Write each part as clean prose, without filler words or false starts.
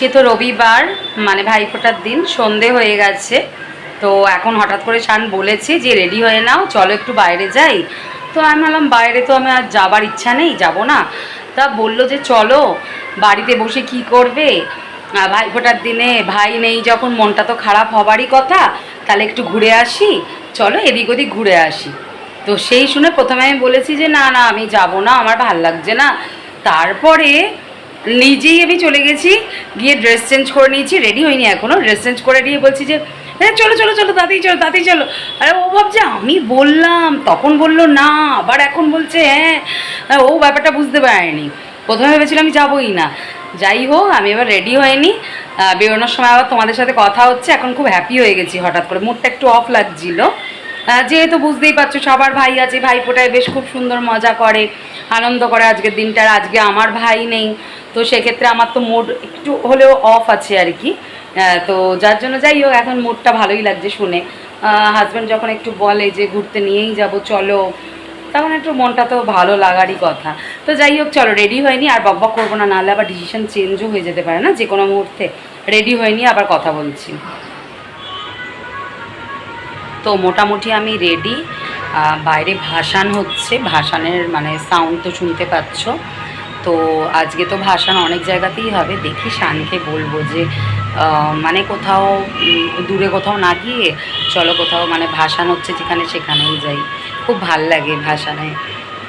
আজকে তো রবিবার, মানে ভাইফোঁটার দিন, সন্ধে হয়ে গেছে। তো এখন হঠাৎ করে শান বলেছে যে রেডি হয়ে নাও, চলো একটু বাইরে যাই। তো আমি ভাবলাম বাইরে তো আমি আর যাবার ইচ্ছা নেই, যাব না। তা বললো যে চলো, বাড়িতে বসে কি করবে, ভাইফোঁটার দিনে ভাই নেই যখন মনটা তো খারাপ হবারই কথা, তাহলে একটু ঘুরে আসি, চলো এদিক ওদিক ঘুরে আসি। তো সেই শুনে প্রথমে আমি বলেছি যে না না আমি যাব না, আমার ভাল লাগছে না। তারপরে নিজেই আমি চলে গেছি, গিয়ে ড্রেস চেঞ্জ করে নিয়েছি, রেডি হইনি এখনও, ড্রেস চেঞ্জ করে নিয়ে বলছি যে হ্যাঁ চলো চলো চলো, তাতেই চলো তাতেই চলো। আরে ও ভাবছে আমি বললাম, তখন বললো না, আবার এখন বলছে হ্যাঁ। ও ব্যাপারটা বুঝতে পারেনি, প্রথমে ভেবেছিলাম আমি যাবোই না। যাই হোক, আমি এবার রেডি হয়নি, বেরোনোর সময় আবার তোমাদের সাথে কথা হচ্ছে, এখন খুব হ্যাপি হয়ে গেছি, হঠাৎ করে মুডটা একটু অফ লাগছিল। যেহেতু বুঝতেই পারছো সবার ভাই আছে, ভাইফোঁটায় বেশ খুব সুন্দর মজা করে, আনন্দ করে আজকের দিনটার। আজকে আমার ভাই নেই, তো সেক্ষেত্রে আমার তো মুড একটু হলেও অফ আছে আর কি। তো যার জন্য যাই হোক, এখন মুডটা ভালোই লাগছে শুনে। হাজব্যান্ড যখন একটু বলে যে ঘুরতে নিয়েই যাব চলো, তখন একটু মনটা তো ভালো লাগারই কথা। তো যাই হোক চলো, রেডি হয়নি আর বকবক করবো না, নাহলে আবার ডিসিশন চেঞ্জও হয়ে যেতে পারে না যে কোনো মুহূর্তে। রেডি হয়নি, আবার কথা বলছি। তো মোটামুটি আমি রেডি। বাইরে ভাসান হচ্ছে, ভাসানের মানে সাউন্ড তো শুনতে পাচ্ছ। তো আজকে তো ভাসান অনেক জায়গাতেই হবে, দেখি শানকে বলবো যে মানে কোথাও দূরে কোথাও না গিয়ে চলো কোথাও মানে ভাসান হচ্ছে যেখানে সেখানেই যাই, খুব ভাল লাগে ভাসানে।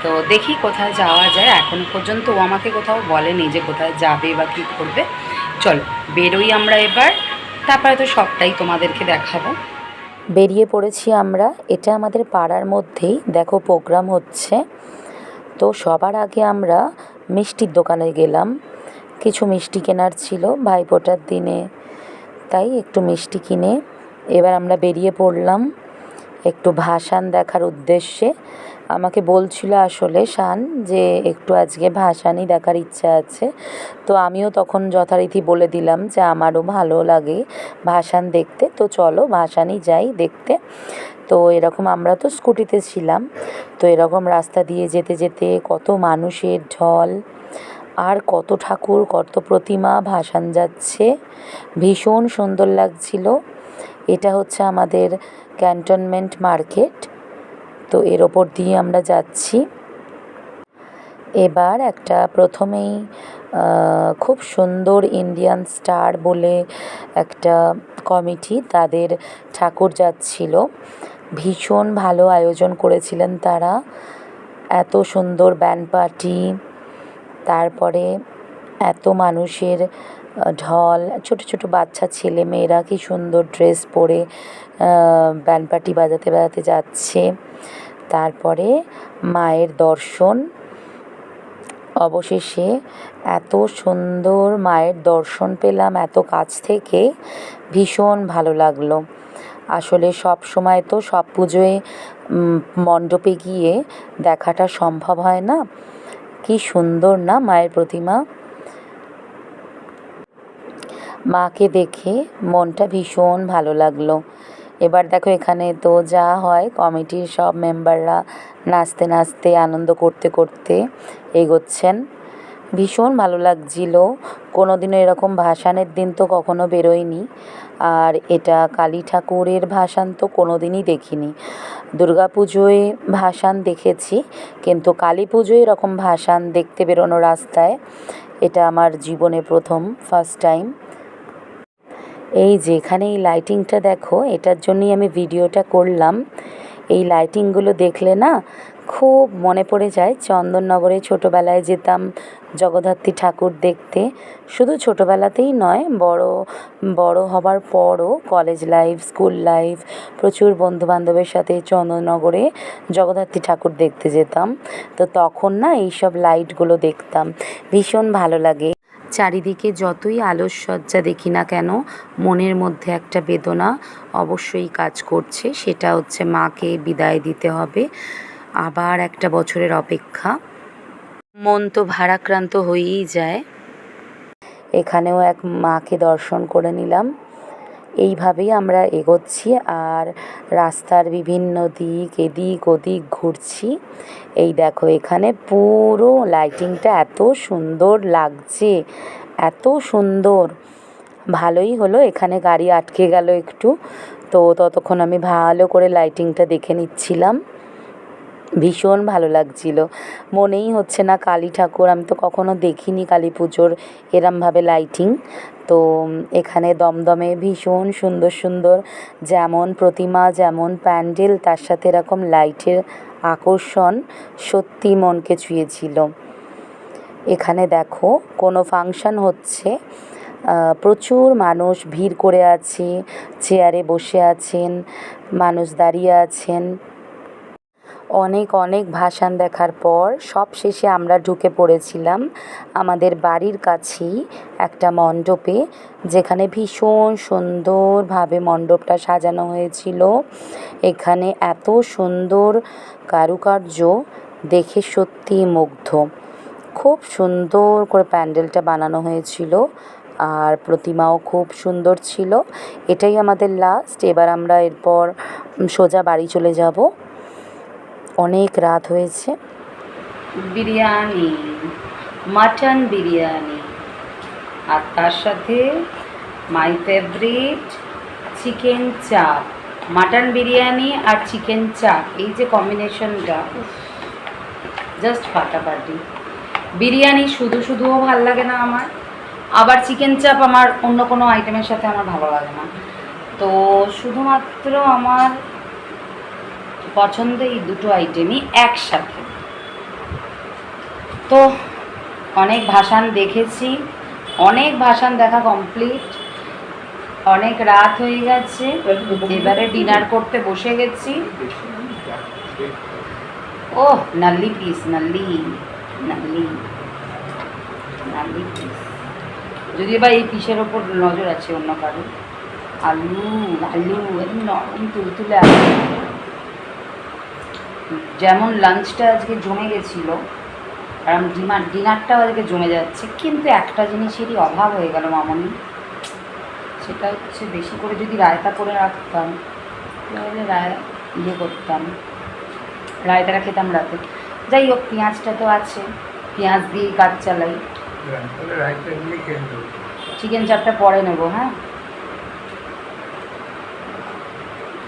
তো দেখি কোথায় যাওয়া যায়, এখনো পর্যন্ত ও আমাকে কোথাও বলেনি যে কোথায় যাবে বা কী করবে। চলো বেরোই আমরা এবার, তারপরে তো সবটাই তোমাদেরকে দেখাবো। বেরিয়ে পড়েছি আমরা। এটা আমাদের পাড়ার মধ্যেই দেখো প্রোগ্রাম হচ্ছে। তো সবার আগে আমরা মিষ্টির দোকানে গেলাম, কিছু মিষ্টি কেনার ছিল ভাইফোঁটার দিনে, তাই একটু মিষ্টি কিনে এবার আমরা বেরিয়ে পড়লাম একটু ভাসান দেখার উদ্দেশ্যে। আমাকে বলছিল আসলে শান যে একটু আজকে ভাসানই দেখার ইচ্ছা আছে। তো আমিও তখন যথারীতি বলে দিলাম যে আমারও ভালো লাগে ভাসান দেখতে, তো চলো ভাসানই যাই দেখতে। তো এরকম আমরা তো স্কুটিতে ছিলাম, তো এরকম রাস্তা দিয়ে যেতে যেতে কত মানুষের ঢল, আর কত ঠাকুর কত প্রতিমা ভাসান যাচ্ছে, ভীষণ সুন্দর লাগছিল। এটা হচ্ছে আমাদের ক্যান্টনমেন্ট মার্কেট। তো এর ওপর দিয়ে আমরা যাচ্ছি। এবার একটা প্রথমেই খুব সুন্দর ইন্ডিয়ান স্টার বলে একটা কমিটি, তাদের ঠাকুর যাচ্ছিল, ভীষণ ভালো আয়োজন করেছিলেন তারা, এত সুন্দর ব্যান্ড পার্টি, তারপরে এত মানুষের ঢল, ছোট ছোট বাচ্চা ছেলে মেয়েরা কি সুন্দর ড্রেস পরে ব্যান্ড পার্টি বাজাতে বাজাতে যাচ্ছে। তারপরে মায়ের দর্শন, অবশেষে এত সুন্দর মায়ের দর্শন পেলাম এত কাছ থেকে, ভীষণ ভালো লাগলো। আসলে সব সময় তো সব পুজোয় মণ্ডপে গিয়ে দেখাটা সম্ভব হয় না। কি সুন্দর না মায়ের প্রতিমা, মাকে দেখে মনটা ভীষণ ভালো লাগলো। এবার দেখো এখানে তো যা হয়, কমিটির সব মেম্বাররা নাচতে নাচতে আনন্দ করতে করতে এগোচ্ছেন, ভীষণ ভালো লাগছিল। কোনো দিনও এরকম ভাসানের দিন তো কখনো বেরোয়নি, আর এটা কালী ঠাকুরের ভাসান তো কোনো দিনই দেখিনি। দুর্গা পুজোয় ভাসান দেখেছি, কিন্তু কালী পুজোয় এরকম ভাসান দেখতে বেরোনো রাস্তায়, এটা আমার জীবনে প্রথম, ফার্স্ট টাইম। এই যেখানে এই লাইটিংটা দেখো, এটার জন্যই আমি ভিডিওটা করলাম। এই লাইটিংগুলো দেখলে না খুব মনে পড়ে যায় চন্দননগরে ছোটোবেলায় যেতাম জগদ্ধাত্রী ঠাকুর দেখতে। শুধু ছোটোবেলাতেই নয়, বড় হবার পরও কলেজ লাইফ, স্কুল লাইফ, প্রচুর বন্ধুবান্ধবের সাথে চন্দননগরে জগদ্ধাত্রী ঠাকুর দেখতে যেতাম। তো তখন না এইসব লাইটগুলো দেখতাম, ভীষণ ভালো লাগে। চারিদিকে যতই আলোকসজ্জা দেখি না কেন, মনের মধ্যে একটা বেদনা অবশ্যই কাজ করছে, সেটা হচ্ছে মাকে বিদায় দিতে হবে, আবার একটা বছরের অপেক্ষা, মন তো ভারাক্রান্ত হয়েই যায়। এখানেও এক মাকে দর্শন করে নিলাম। এইভাবেই আমরা এগোচ্ছি আর রাস্তার বিভিন্ন দিক এদিক ওদিক ঘুরছি। এই দেখো এখানে পুরো লাইটিংটা এত সুন্দর লাগছে, এত সুন্দর, ভালোই হলো, এখানে গাড়ি আটকে গেল একটু, তো ততক্ষণ আমি ভালো করে লাইটিংটা দেখে নিচ্ছিলাম। ভীষণ ভালো লাগছিল, মনেই হচ্ছে না কালী ঠাকুর, আমি তো কখনো দেখিনি কালী পুজোর এরমভাবে লাইটিং। তো এখানে দমদমে ভীষণ সুন্দর সুন্দর যেমন প্রতিমা যেমন প্যান্ডেল, তার সাথে এরকম লাইটের আকর্ষণ সত্যি মনকে ছুঁয়েছিল। এখানে দেখো কোনো ফাংশন হচ্ছে, প্রচুর মানুষ ভিড় করে আছে, চেয়ারে বসে আছেন, মানুষ দাঁড়িয়ে আছেন। অনেক অনেক ভাসান দেখার পর সব শেষে আমরা ঢুকে পড়েছিলাম আমাদের বাড়ির কাছেই একটা মণ্ডপে, যেখানে ভীষণ সুন্দরভাবে মণ্ডপটা সাজানো হয়েছিল। এখানে এত সুন্দর কারুকার্য দেখে সত্যি মুগ্ধ। খুব সুন্দর করে প্যান্ডেলটা বানানো হয়েছিল, আর প্রতিমাও খুব সুন্দর ছিল। এটাই আমাদের লাস্ট, এবার আমরা এরপর সোজা বাড়ি চলে যাব, অনেক রাত হয়েছে। বিরিয়ানি, মাটন বিরিয়ানি, আর তার সাথে মাই ফেভারিট চিকেন চাপ। মাটন বিরিয়ানি আর চিকেন চাপ, এই যে কম্বিনেশনটা জাস্ট ফাটাফাটি। বিরিয়ানি শুধু শুধুও ভাল লাগে না আমার, আবার চিকেন চাপ আমার অন্য কোনো আইটেমের সাথে আমার ভালো লাগে না। তো শুধুমাত্র আমার পছন্দ এই দুটো আইটেমই একসাথে। তো অনেক ভাসান দেখেছি, অনেক ভাসান দেখা কমপ্লিট, অনেক রাত হয়ে গেছে, এবারে ডিনার করতে বসে গেছি। ওহ নাল্লি পিস, নাল্লি নাল্লি নাল্লি পিস, যদিও বা এই পিসের ওপর নজর আছে অন্য কারো। আলু আলু একদম নরম তুলতুলে আলু। যেমন লাঞ্চটা আজকে জমে গেছিলো, আর ডিনারটাও আজকে জমে যাচ্ছে, কিন্তু একটা জিনিসেরই অভাব হয়ে গেল মামনি, সেটা হচ্ছে বেশি করে যদি রায়তা করে রাখতাম তাহলে করতাম, রায়তাটা খেতাম রাতে। যাই হোক, পেঁয়াজটা তো আছে, পেঁয়াজ দিয়ে কাজ চালাই। চিকেন চাপটা পরে নেবো, হ্যাঁ।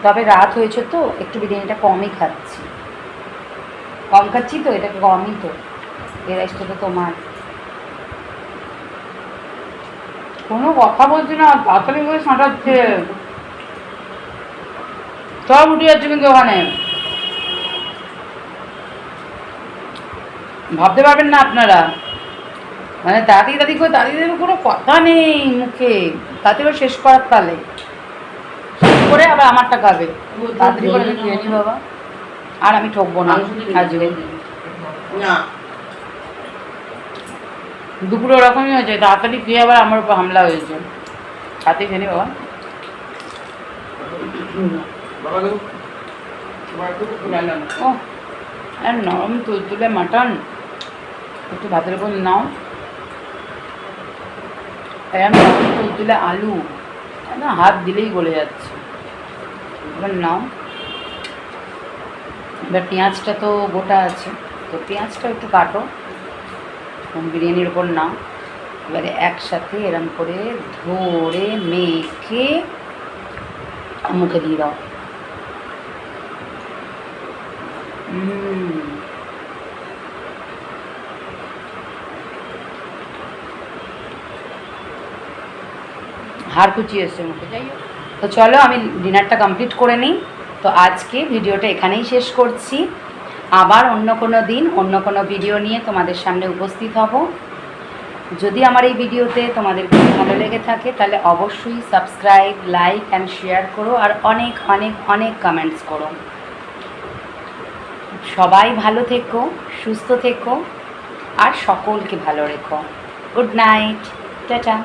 তবে রাত হয়েছে তো একটু বিরিয়ানিটা কমই খাচ্ছি, কম খাচ্ছি তো, এটাকে কমই তো, এই রাইসটা তো তোমার। কোনো কথা বলছি না, তাড়াতাড়ি করে সাঁটাচ্ছে, সব উঠে যাচ্ছে কিন্তু ওখানে, ভাবতে পারবেন না আপনারা, মানে তাড়াতাড়ি করে দাঁড়িয়ে দেবে, কোনো কথা নেই মুখে, তাতে করে শেষ করার তালে শেষ করে আবার আমারটা খাবে, তাড়াতাড়ি করে আমি খেয়ে নি বাবা, আর আমি ঠকবো না আজকে। না দুপুরে ওরকমই হয়েছে, তাড়াতাড়ি খেয়ে আবার আমার উপর হামলা হয়েছে, তাতে খেয়ে নি বাবা। ও আর নরম তুলতুলে মাটন, একটু ভাতের উপর নাও, নরম তুলতুলে আলু, একদম হাত দিলেই গলে যাচ্ছে, এবার নাও। এবার পেঁয়াজটা তো গোটা আছে, তো পেঁয়াজটা একটু কাটো, বিরিয়ানির ওপর নাও, এবারে একসাথে এরম করে ধরে মেখে মুখে দিয়ে দাও। হাড় কুচিয়ে এসছে মুখে। যাই হোক, তো চলো আমি ডিনারটা কমপ্লিট করে নিই। তো আজকে ভিডিওটা এখানেই শেষ করছি, আবার অন্য কোনো দিন অন্য কোনো ভিডিও নিয়ে তোমাদের সামনে উপস্থিত হব। যদি আমার এই ভিডিওতে তোমাদের খুব ভালো লেগে থাকে তাহলে অবশ্যই সাবস্ক্রাইব, লাইক অ্যান্ড শেয়ার করো, আর অনেক অনেক অনেক কমেন্টস করো। সবাই ভালো থেকো, সুস্থ থেকো, আর সকলকে ভালো রেখো। Good night, tata.